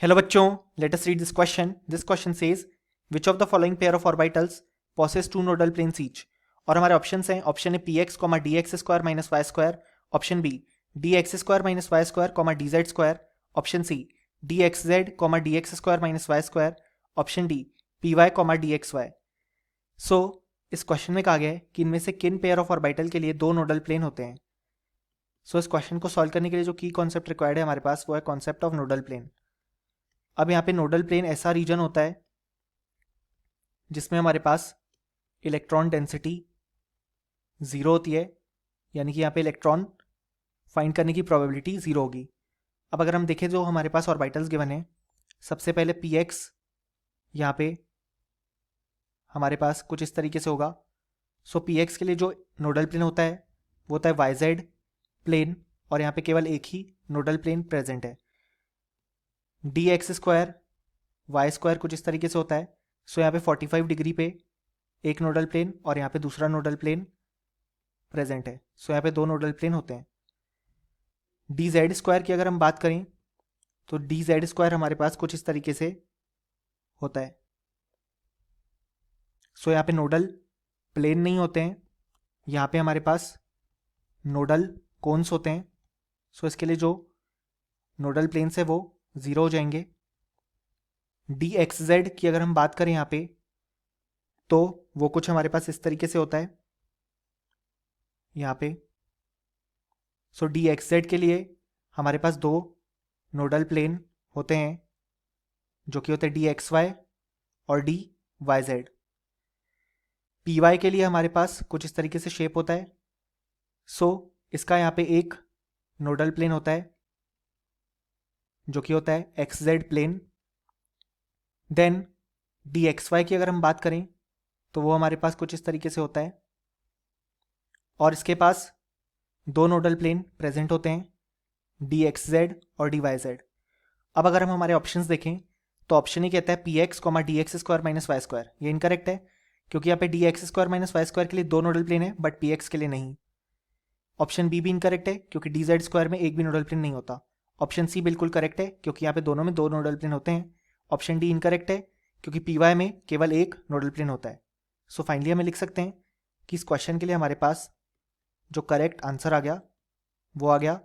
Hello बच्चों, let us read this question. This question says which of the following pair of orbitals possess two nodal planes each. और हमारे options हैं, option A p x d x square minus y square, option B d x square minus y square d z square, option C d x z d x square minus y square, option D p y d x y. So इस question में कहा गया है कि इनमें से किन pair of orbital के लिए दो नोडल प्लेन होते हैं. सो इस क्वेश्चन को सॉल्व करने के लिए जो की कॉन्सेप्ट रिक्वायर्ड है हमारे पास वो है कॉन्सेप्ट ऑफ नोडल प्लेन. अब यहाँ पे नोडल प्लेन ऐसा रीजन होता है जिसमें हमारे पास इलेक्ट्रॉन डेंसिटी ज़ीरो होती है, यानी कि यहाँ पे इलेक्ट्रॉन फाइंड करने की प्रोबेबिलिटी ज़ीरो होगी. अब अगर हम देखें जो हमारे पास ऑर्बिटल्स गिवन है, सबसे पहले पी एक्स यहाँ पे हमारे पास कुछ इस तरीके से होगा. सो पी एक्स के लिए जो नोडल प्लेन होता है वो होता है वाई जेड प्लेन, और यहाँ पे केवल एक ही नोडल प्लेन प्रेजेंट है. D x square y square कुछ इस तरीके से होता है. सो यहाँ पे 45 डिग्री पे एक नोडल प्लेन और यहाँ पे दूसरा नोडल प्लेन प्रेजेंट है. सो यहाँ पे दो नोडल प्लेन होते हैं. डी जेड स्क्वायर की अगर हम बात करें तो डी जेड स्क्वायर हमारे पास कुछ इस तरीके से होता है. सो यहाँ पे नोडल प्लेन नहीं होते हैं, यहाँ पे हमारे पास नोडल कोन्स होते हैं. सो इसके लिए जो नोडल प्लेन्स है वो ज़ीरो हो जाएंगे. डी एक्स जेड की अगर हम बात करें यहाँ पे तो वो कुछ हमारे पास इस तरीके से होता है यहाँ पे. सो डी एक्स जेड के लिए हमारे पास दो नोडल प्लेन होते हैं जो कि होते हैं डी एक्स वाई और d y z. P y के लिए हमारे पास कुछ इस तरीके से शेप होता है. सो इसका यहाँ पे एक नोडल प्लेन होता है जो कि होता है x z plane. Then d x y की अगर हम बात करें तो वो हमारे पास कुछ इस तरीके से होता है और इसके पास दो नोडल प्लेन प्रेजेंट होते हैं, डी एक्स जेड और डी वाई जेड. अब अगर हम हमारे ऑप्शंस देखें तो ऑप्शन ही कहता है p x d x square minus y square. ये इनकरेक्ट है क्योंकि यहाँ पे d x square minus y square के लिए दो नोडल प्लेन है बट पी एक्स के लिए नहीं. ऑप्शन बी भी इनकरेक्ट है क्योंकि डी जेड स्क्वायर में एक भी नोडल प्लेन नहीं होता. ऑप्शन सी बिल्कुल करेक्ट है क्योंकि यहाँ पे दोनों में दो नोडल प्लेन होते हैं. ऑप्शन डी इनकरेक्ट है क्योंकि पी वाई में केवल एक नोडल प्लेन होता है. सो फाइनली हमें लिख सकते हैं कि इस क्वेश्चन के लिए हमारे पास जो करेक्ट आंसर आ गया वो आ गया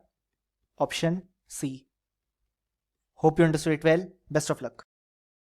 option C. Hope you understood it well. Best of luck.